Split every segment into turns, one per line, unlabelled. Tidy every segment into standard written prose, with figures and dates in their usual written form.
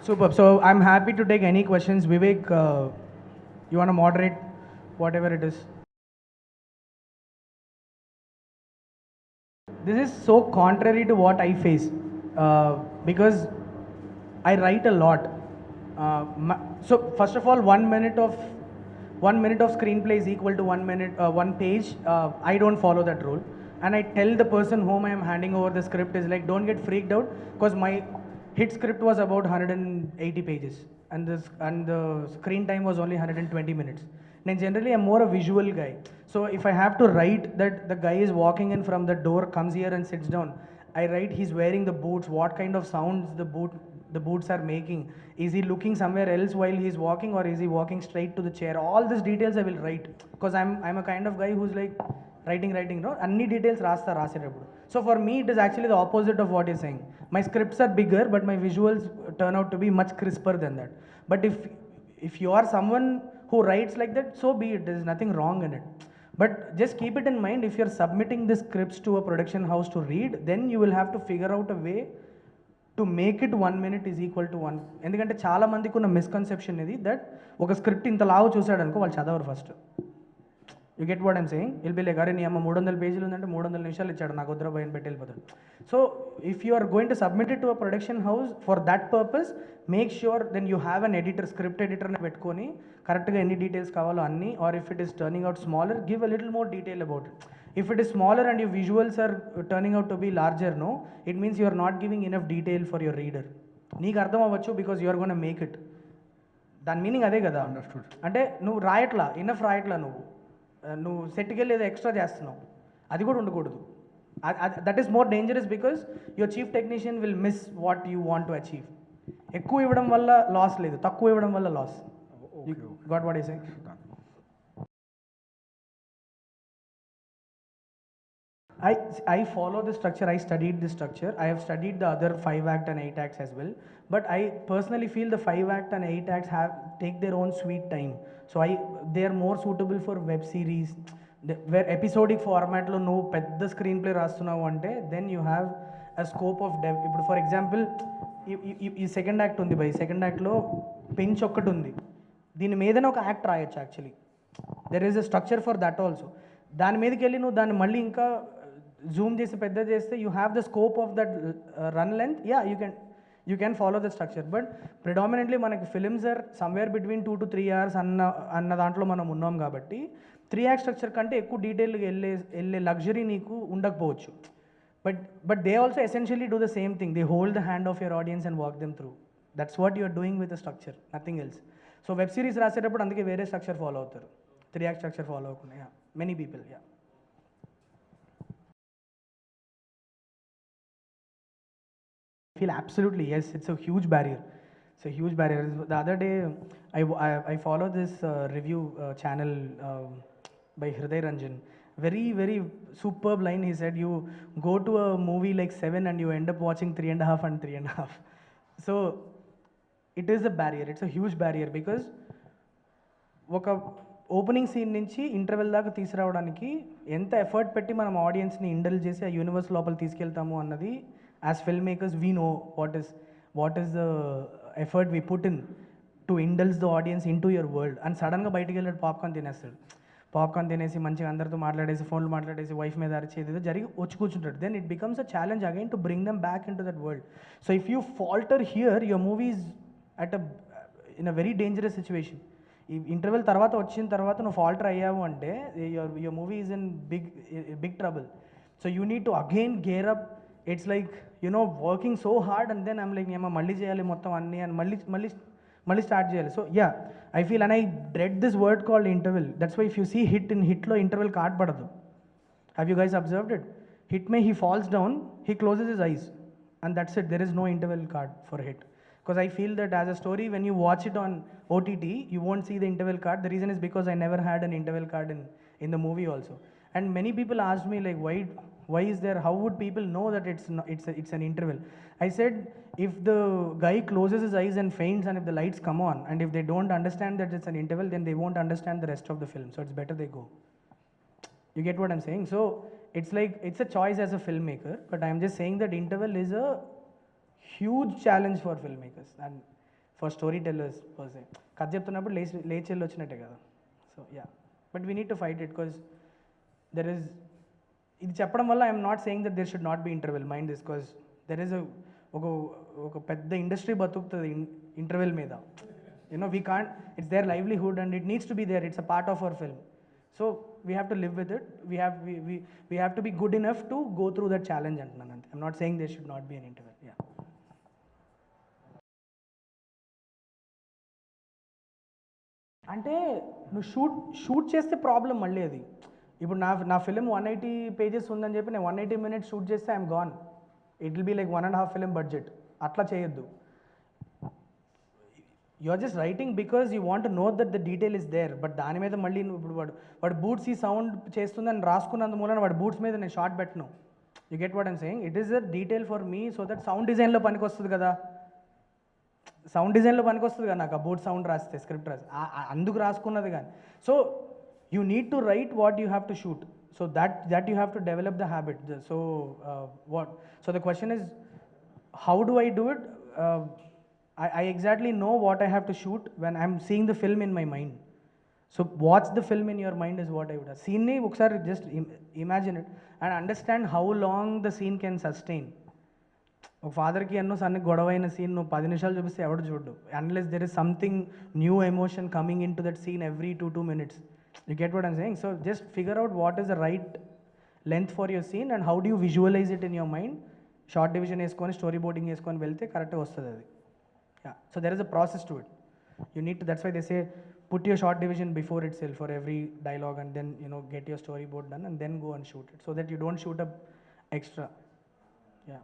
Superb. So I'm happy to take any questions. Vivek, you want to moderate whatever it is? This is so contrary to what I face because I write a lot. So first of all, 1 minute of screenplay is equal to 1 minute, one page. I don't follow that rule, and I tell the person whom I am handing over the script is like, don't get freaked out because my hit script was about 180 pages, and the screen time was only 120 minutes. And generally, I'm more a visual guy. So if I have to write that the guy is walking in from the door, comes here and sits down, I write he's wearing the boots, what kind of sounds the boots are making. Is he looking somewhere else while he's walking, or is he walking straight to the chair? All these details I will write because I'm a kind of guy who's like writing, no? Anni details రాసేటప్పుడు. So for me, it is actually the opposite of what you're saying. My scripts are bigger, but my visuals turn out to be much crisper than that. But if you are someone who writes like that, so be it. There is nothing wrong in it. But just keep it in mind, if you're submitting the scripts to a production house to read, then you will have to figure out a way to make it 1 minute is equal to 1. ఎందుకంటే చాలా మందికి ఉన్న misconception ఇది that ఒక script ఇంత లావు చూసాడు అనుకో వాళ్ళు చదవరు first. You get what I'm saying? Will be like, అరే నీ అమ్మ 300 పేజీలు ఉందంటే 300 నిమిషాలు ఇచ్చాడు, నాకు వద్దురా భయం పెట్టి వెళ్ళిపోతాడు. So if you are going to submit it to a production house for that purpose, make sure then you have an editor, script ఎడిటర్ని పెట్టుకొని కరెక్ట్గా ఎన్ని డీటెయిల్స్ కావాలో అన్ని, or if it is turning out smaller, give a little more detail about it. If it is smaller and your visuals are turning out to be larger, no, it means you are not giving enough detail for your reader. నీకు అర్థం అవ్వచ్చు because you are gonna make it. దాని meaning అదే కదా. అంటే నువ్వు రాయట్లా, enough రాయట్లా, నువ్వు సెట్కి వెళ్ళి ఏదో ఎక్స్ట్రా చేస్తున్నావు, అది కూడా ఉండకూడదు. That is more dangerous because your chief technician will miss what you want to achieve. ఎక్కువ ఇవ్వడం వల్ల లాస్ లేదు, తక్కువ ఇవ్వడం వల్ల loss. Got what I say? I follow the structure. I studied the structure. I have studied the other 5 act and 8 acts as well. But I personally feel the 5 act and 8 acts take their own sweet time. So they are more suitable for web series, where episodic format lo no pedda screenplay rastunavu ante, then you have a scope of depth. ఇప్పుడు for example ఈ second act ఉంది by, second యాక్ట్లో పెంచ్ ఒక్కటి ఉంది, దీని మీదనే ఒక act రాయొచ్చు actually. There is a structure for that also. దాని మీదకి వెళ్ళి నువ్వు దాన్ని మళ్ళీ ఇంకా జూమ్ చేసి పెద్ద చేస్తే you have the scope of that run length. Yeah, you can follow the structure. But predominantly మనకి films are somewhere between 2 to 3 hours అన్న దాంట్లో మనం ఉన్నాం కాబట్టి 3 act స్ట్రక్చర్ కంటే ఎక్కువ డీటెయిల్గా వెళ్ళే లగ్జరీ నీకు ఉండకపోవచ్చు. But they also essentially do the same thing. They hold the hand of your audience and walk them through. That's what you are doing with the structure, nothing else. So web series రాసేటప్పుడు అందుకే వేరే structure follow అవుతారు, 3 act structure follow అవ్వకుండా. Yeah, many people. Yeah, I feel absolutely yes. It's a huge barrier. It's a huge barrier. The other day, I follow this review channel by Hriday Ranjan. Very very superb line. He said, "You go to a movie like 7 and you end up watching 3.5 and 3.5." So it is a barrier. It's a huge barrier because ఒక opening scene నుంచి interval దాకా తీసుకురావడానికి ఎంత effort పెట్టి మనం ఆడియన్స్ని ఇండల్ చేసి ఆ యూనివర్స్ లోపల తీసుకెళ్తాము అన్నది, as film makers we know what is the effort we put into indulge the audience into your world. And సడన్గా బయటికి వెళ్ళాడు, పాప్కార్న్ తినేస్తాడు. పాప్కార్న్ తినేసి మంచిగా అందరితో మాట్లాడేసి, ఫోన్లు మాట్లాడేసి, వైఫ్ మీద అరిచేది జరిగి వచ్చి కూర్చుంటాడు. Then it becomes a challenge again to bring them back in to that world. So if you falter here, your movie is in a very dangerous situation. ఈ ఇంటర్వెల్ తర్వాత వచ్చిన తర్వాత నువ్వు ఫాల్టర్ అయ్యావు అంటే your movie is in big trouble. So you need to again gear up. It's like working so hard and then I'm like ఏమో మళ్ళీ చేయాలి మొత్తం అన్నీ అని మళ్ళీ స్టార్ట్ చేయాలి. So yeah, I feel and I dread this word called interval. That's why if you see హిట్లో interval card పడదు. Have you guys observed it? Hit may he falls down, he closes his eyes and that's it. There is no interval card for hit, because I feel that as a story, when you watch it on OTT, you won't see the interval card. The reason is because I never had an interval card in the movie also. And many people asked me like, why is there, how would people know that it's an interval? I said, if the guy closes his eyes and faints and if the lights come on and if they don't understand that it's an interval, then they won't understand the rest of the film. So it's better they go. You get what I'm saying? So it's like, it's a choice as a filmmaker, but I'm just saying that interval is a huge challenge for filmmakers. And for story tellers per se కథ చెప్తున్నప్పుడు లేచి వెళ్ళి వచ్చినట్టే కదా. So yeah, but we need to fight it because there is, ఇది చెప్పడం వల్ల I'm not saying that there should not be interval, mind this, because there is ఒక పెద్ద ఇండస్ట్రీ బతుకుతుంది ఇంటర్వెల్ మీద. You know we can't, it's their livelihood and it needs to be there, it's a part of our film. So we have to live with it, we have to be good enough to go through that challenge అంటున్నాను అంతే. I'm not saying there should not be an interval. Yeah. అంటే నువ్వు shoot చేస్తే problem మళ్ళీ అది. ఇప్పుడు నా film 180 pages ఉందని చెప్పి నేను 180 minutes షూట్ చేస్తే I'm gone. It will be like 1.5 film budget. అట్లా చేయొద్దు. You are just writing because you want know that the detail is there. But దాని మీద మళ్ళీ నువ్వు ఇప్పుడు వాడు బూట్స్ ఈ సౌండ్ చేస్తుందని రాసుకున్నందు మూలన వాడు బూట్స్ మీద నేను షార్ట్ పెట్టను. You get what I'm saying? It is a detail for me so that sound డిజైన్లో పనికి వస్తుంది కదా. సౌండ్ డిజైన్లో పనికి వస్తుంది కదా నాకు ఆ బూట్ సౌండ్ రాస్తే, స్క్రిప్ట్ రాస్తే అందుకు రాసుకున్నది కానీ. So you need to right what you have to shoot. So that you have to develop the habit. So so the question is, how do I do it? I exactly know what I have to shoot when I'm seeing the film in my mind. So watch the film in your mind is what I would have. Scene ni okkasari just imagine it and understand how long the scene can sustain. ఒక ఫాదర్కి ఎన్నో సన్ని గొడవైన scene నువ్వు 10 నిమిషాలు చూపిస్తే ఎవడు చూడ్డు, unless there is something new emotion coming in to that scene every 2 minutes. You get what I'm saying? So just figure out what is the right length for your scene and how do you visualize it in your mind. Short division వేసుకొని story boarding వేసుకొని వెళ్తే కరెక్ట్గా వస్తుంది అది. Yeah, so there is a process to it. You need to, that's why they say put your short division before itself for every dialogue and then get your storyboard done and then go and shoot it so that you don't shoot up extra. Yeah,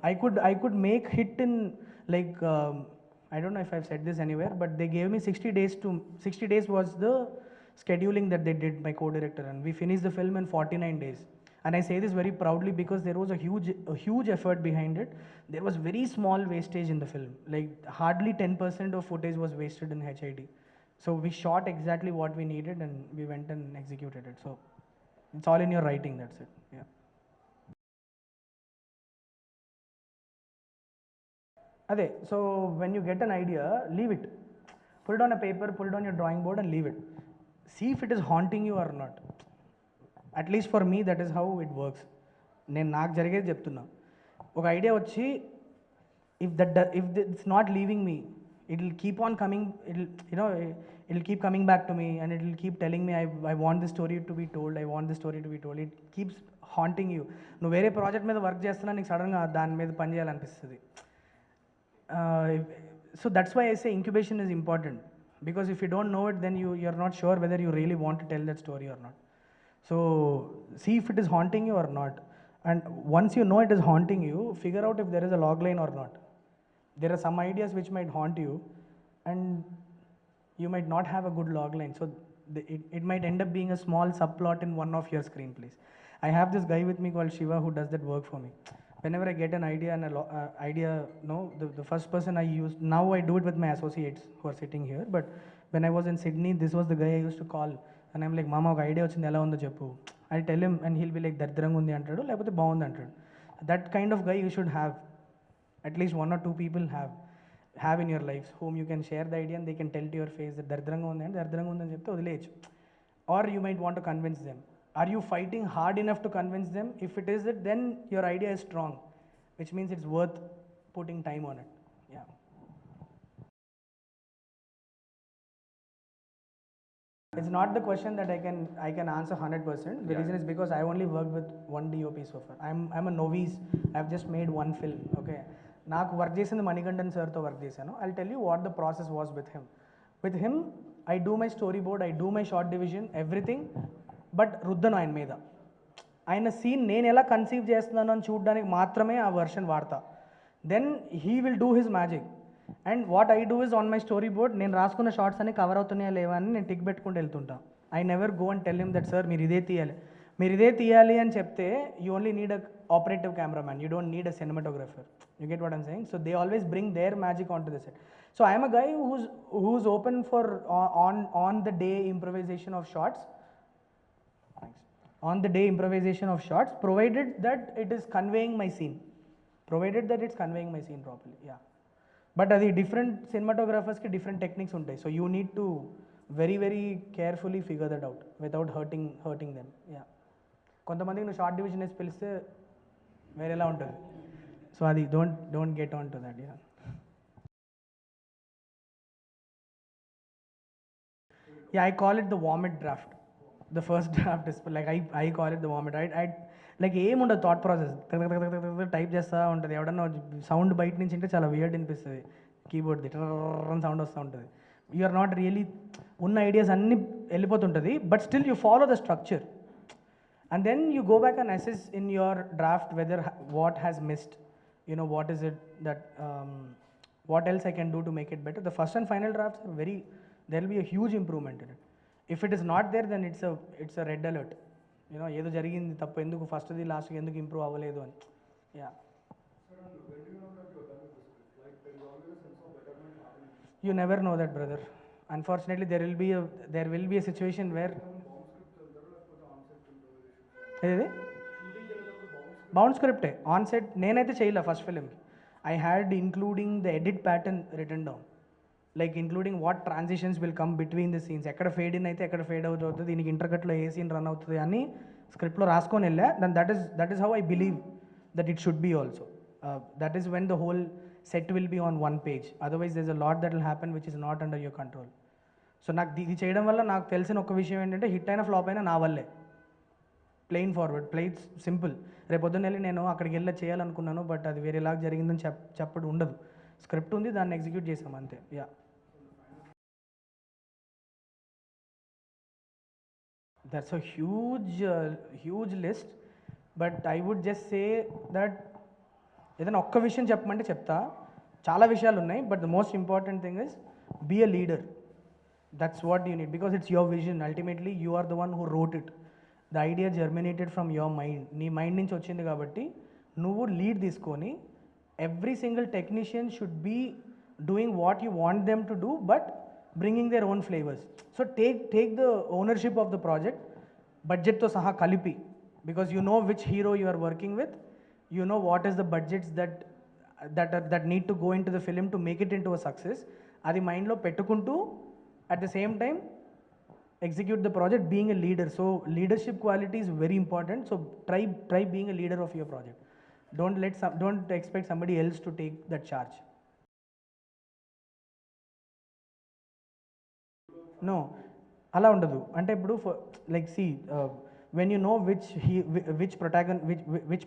I could make hit in like I don't know if I've said this anywhere, but they gave me 60 days was the scheduling that they did, my co-director, and we finished the film in 49 days. And I say this very proudly because there was a huge effort behind it. There was very small wastage in the film, like hardly 10% of footage was wasted in HID. So we shot exactly what we needed and we went and executed it. So it's all in your writing, that's it. Yeah. Ade, so when you get an idea, leave it. Put it on a paper, put it on your drawing board and leave it. See if it is haunting you or not. At least for me, that is how it works. నేను నాకు జరిగేది చెప్తున్నా. ఒక idea వచ్చి if it's not leaving me, it will keep on coming, it will keep coming back to me and it will keep telling me I want this story to be told, I want this story to be told. It keeps haunting you. నువ్వు వేరే project మీద work చేస్తున్నా నీకు సడన్గా దాని మీద పని చేయాలనిపిస్తుంది. So that's why I say incubation is important, because if you don't know it, then you're not sure whether you really want to tell that story or not. So see if it is haunting you or not, and once you know it is haunting you, figure out if there is a log line or not. There are some ideas which might haunt you and you might not have a good log line, so it might end up being a small subplot in one of your screenplays. I have this guy with me called Shiva who does that work for me. Whenever I get an idea and the first person I use, now I do it with my associates who are sitting here, but when I was in Sydney, this was the guy I used to call and I'm like, mama, oka idea vachindi ela undo cheppu. I'll tell him and he'll be like, dardrang undi antadu lekapothe baagundi antadu. That kind of guy you should have. At least 1 or 2 people have in your lives whom you can share the idea and they can tell to your face that dardrang undi and dardrang undi ani chepte odileychu. Or you might want to convince them. Are you fighting hard enough to convince them? If it is it, then your idea is strong, which means it's worth putting time on it. Yeah. It's not the question that I can answer 100%. The reason is because I only worked with one DOP so far. I'm a novice. I've just made one film. Okay. నాకు work చేసింది మణికంఠన్ సార్తో work చేశాను. I'll tell you what the process was with him. With him, I do my storyboard, I do my short division, everything. But రుద్దను ఆయన మీద. ఆయన scene నేను ఎలా కన్సీవ్ చేస్తున్నాను అని చూడడానికి మాత్రమే ఆ వర్షన్ వాడతా. Then he will do his magic. And what I do is on my story board నేను రాసుకున్న షార్ట్స్ అన్ని కవర్ అవుతున్నాయా లేవా అని నేను టిక్ పెట్టుకుంటూ వెళ్తుంటా. I never go and tell him that sir మీరు ఇదే తీయాలి అని చెప్తే you only need a operative cameraman, you don't need a cinematographer. You get what I'm saying? So they always bring their magic onto the set. So I'm a guy who's open for on the day improvisation of shots. On the day improvisation of shots, provided that it is conveying my scene properly. Yeah. But అది different సినిమాటోగ్రాఫర్స్కి different techniques ఉంటాయి. So you need to very very carefully figure that out without hurting them. Yeah, కొంతమందికి నువ్వు short division వేసి పిలిస్తే వేరేలా ఉంటుంది. So అది don't get on to that. Yeah, I call it the vomit draft. The first draft is like I call it the vomit. I like ఏముండదు thought process, type చేస్తూ ఉంటుంది. ఎవడన్నా సౌండ్ బయట నుంచి అంటే చాలా వియర్డ్ అనిపిస్తుంది, కీబోర్డ్ది టర్రని సౌండ్ వస్తూ ఉంటుంది. యు ఆర్ నాట్ రియలీ, ఉన్న ఐడియాస్ అన్నీ వెళ్ళిపోతుంటుంది, but still you follow the structure and then you go back and assess in your draft whether what has missed, you know, what is it that what else I can do to make it better. The first and final drafts are very, there will be a huge improvement in it. If it is not there, then it's a red alert, you know, ఏదో జరిగింది తప్పు, ఎందుకు ఫస్ట్ది లాస్ట్కి ఎందుకు improve అవ్వలేదు అని. Yeah, you never know that, brother. Unfortunately there will be a situation where ఏది బౌండ్ స్క్రిప్టే ఆన్ సెట్ నేనైతే చేయలే ఫస్ట్ ఫిలింకి. I had including the edit pattern written down, like including what transitions will come between the scenes, ఎక్కడ fade in అయితే ఎక్కడ fade out అవుతుంది, దీనికి ఇంటర్కట్లో ఏ సీన్ రన్ అవుతుంది అని స్క్రిప్ట్లో రాసుకొని వెళ్ళా. Then that is how I believe that it should be also. That is when the whole set will be on one page, otherwise there is a lot that will happen which is not under your control. So నాకు ఇది చేయడం వల్ల నాకు తెలిసిన ఒక విషయం ఏంటంటే, hit అయినా ఫ్లాప్ అయినా నా వల్లే. Plain forward, plate simple. రేపొద్దున వెళ్ళి నేను అక్కడికి వెళ్ళి చేయాలనుకున్నాను, బట్ అది వేరేలాగా జరిగిందని చెప్పడం ఉండదు. స్క్రిప్ట్ ఉంది, దాన్ని ఎగ్జిక్యూట్ చేసాం అంతే. Yeah, that's a huge list, but I would just say that ఏదైనా ఒక్క విషయం చెప్పమంటే చెప్తా. చాలా విషయాలు ఉన్నాయి, but the most important thing is be a leader. That's what you need, because it's your vision. Ultimately you are the one who wrote it. The idea germinated from your mind, నీ mind నుంచి వచ్చింది కాబట్టి నువ్వు lead తీసుకొని every single technician should be doing what you want them to do, but bringing their own flavours. So take the ownership of the project బడ్జెట్తో సహా కలిపి, because you know which hero you are working with, you know what is the budgets that need to go in to the film to make it in to a success. అది మైండ్లో పెట్టుకుంటూ at the same time execute the project being a leader. So leadership quality is very important. So try being a leader of your project. Don't expect somebody else to take that charge. No, అలా ఉండదు. అంటే ఇప్పుడు like see when you know which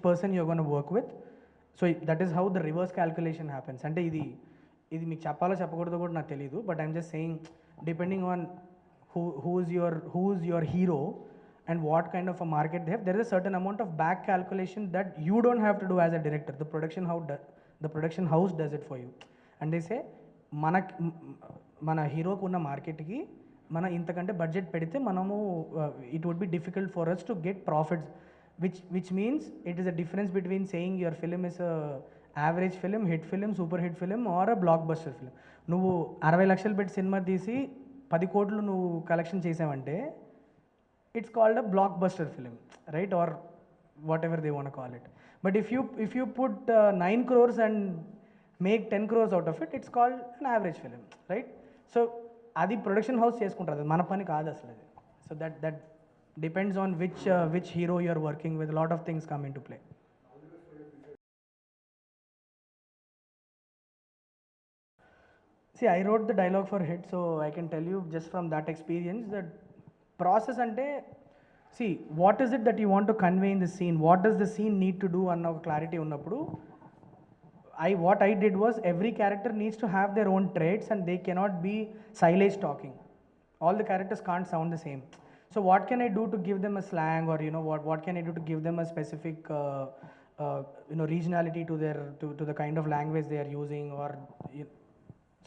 person you're going to work with, so that is how the reverse calculation happens. అంటే ఇది మీకు చెప్పాలో చెప్పకూడదో కూడా నాకు తెలియదు, but I'm just saying depending on who's your hero and what kind of a market they have, there is a certain amount of back calculation that you don't have to do as a director. The production house does it for you. And they say మన హీరోకు ఉన్న మార్కెట్కి మనం ఇంతకంటే budget పెడితే మనము it would be difficult for us to get profits, which means it is a difference between saying your film is a average film, hit film, super hit film or a blockbuster film. నువ్వు 60 లక్షలు పెట్టి cinema తీసి 10 కోట్లు నువ్వు collection చేసావంటే it's called a blockbuster film, right? Or whatever they want call it. But if you put 9 crores and make 10 crores out of it, it's called an average film, right? So అది production house చేసుకుంటుంది, అది మన పని కాదు అసలు అది. So that depends on which hero you are working with, lot of things come into play. See, I wrote the dialogue for Hit, so I can tell you just from that experience that process ante, see, what is it that you want to convey in the scene? What does the scene need to do anna clarity unnappudu, what I did was every character needs to have their own traits and they cannot be silage talking. All the characters can't sound the same. So what can I do to give them a slang, or you know what can I do to give them a specific regionality to the kind of language they are using, or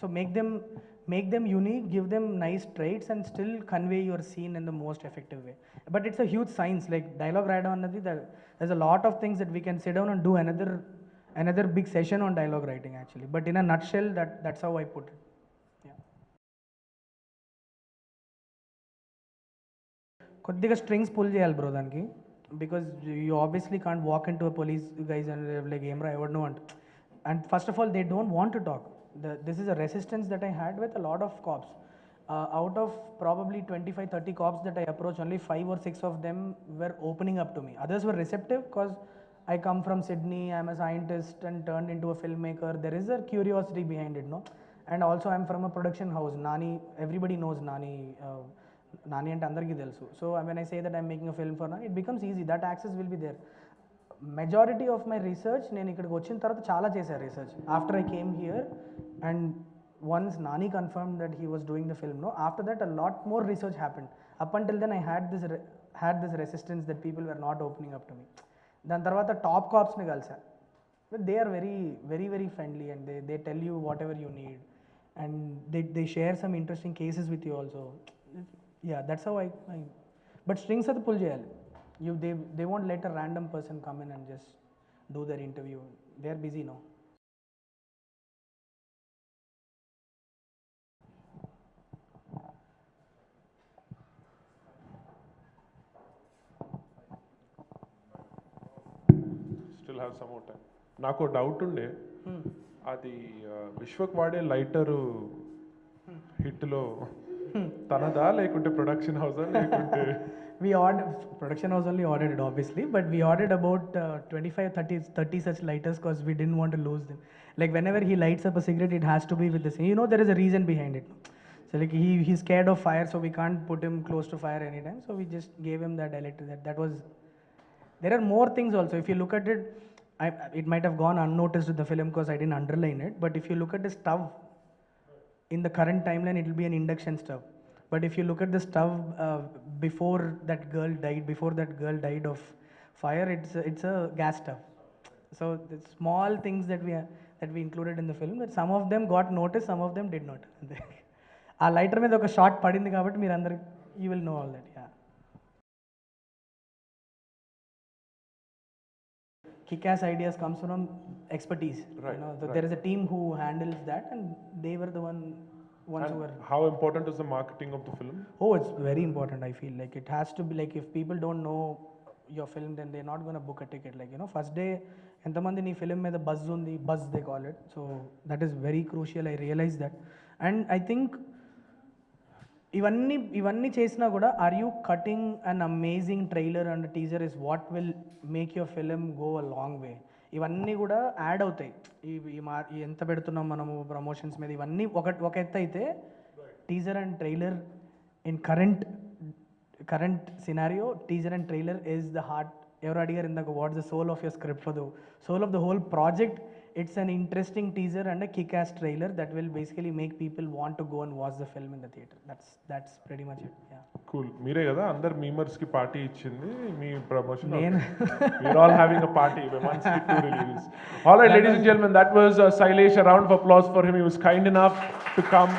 so make them unique, give them nice traits and still convey your scene in the most effective way. But it's a huge science, like dialogue writing annadi, there's a lot of things that we can sit down and do another big session on dialogue writing actually, but in a nutshell that's how I put it. Yeah, కొద్దిగా strings pull చేయాలి bro దానికి, because you obviously can't walk in to a police guys and like ఏమ్రా ఎవడు అంట. And first of all they don't want to talk, this is a resistance that I had with a lot of cops. Out of probably 25-30 cops that I approached, only 5 or 6 of them were opening up to me. Others were receptive because I come from Sydney, I'm a scientist and turned into a filmmaker. There is a curiosity behind it, no? And also I'm from a production house. Nani, everybody knows Nani. Nani and andarki telsu. So when I say that I'm making a film for Nani, it becomes easy. That access will be there. Majority of my research, నేను ఇక్కడికి వచ్చిన తర్వాత చాలా చేశాను research after I came here and once Nani confirm that he was doing the film no after that a lot more research happened up until then I had this resistance that people were not opening up to me దాని తర్వాత top కాప్స్ని కలిసా they are very very very friendly and they tell you whatever you need and they share some interesting cases with you also yeah that's how I but strings అది pull చేయాలి they won't let a random person come in and just do their interview. They are busy now.
Still have some more time. నాకు doubt ఉండే అది విశ్వక్ వాడే lighter హిట్లో తనదా లేకుంటే production హౌసా లేకుంటే
We ordered, production house only ordered it obviously, but we ordered about 25-30 such lighters because we didn't want to lose them. Like whenever he lights up a cigarette, it has to be with the same. You know, there is a reason behind it. So like he's scared of fire, so we can't put him close to fire anytime. So we just gave him that electric. That was. There are more things also. If you look at it, it might have gone unnoticed in the film because I didn't underline it. But if you look at the stove, in the current timeline, it will be an induction stove. But if you look at the stove before that girl died of fire, it's a gas stove. So the small things that we included in the film, that some of them got noticed, some of them did not. ఆ lighter మీద ఒక shot పడింది కాబట్టి మీరు అందరు you will know all that yeah kick-ass ideas comes from expertise.
Right,
you know,
right.
There is a team who handles that, and they were the ones
And
who were.
how important is the marketing of the film?
Oh, it's very important. I feel like it has to be like if people don't know your film, then they're not going to book a ticket. Like first day, ఎంతమంది నీ film మీద buzz ఉంది, buzz they call it. So that is very crucial. I realize that. And I think ఇవన్నీ చేసినా కూడా are you cutting an amazing trailer and teaser is what will make your film go a long way. ఇవన్నీ కూడా add అవుతాయి. ఎంత పెడుతున్నాం మనము promotions మీద, ఇవన్నీ ఒక ఎత్తు అయితే teaser and trailer in current scenario teaser and trailer is the heart. ఎవరు అడిగారు ఇందాక what's the soul of your script? For the soul of the whole project it's an interesting teaser and a kick-ass trailer that will basically make people want to go and watch the film in the theater. That's pretty much it. Yeah.
Cool. మీరే కదా అందరు memers కి party ఇచ్చింది మీ promotion.
నేను
We're all having a party once the two releases. All right, ladies and gentlemen, that was Sailesh. A round of applause for him. He was kind enough to come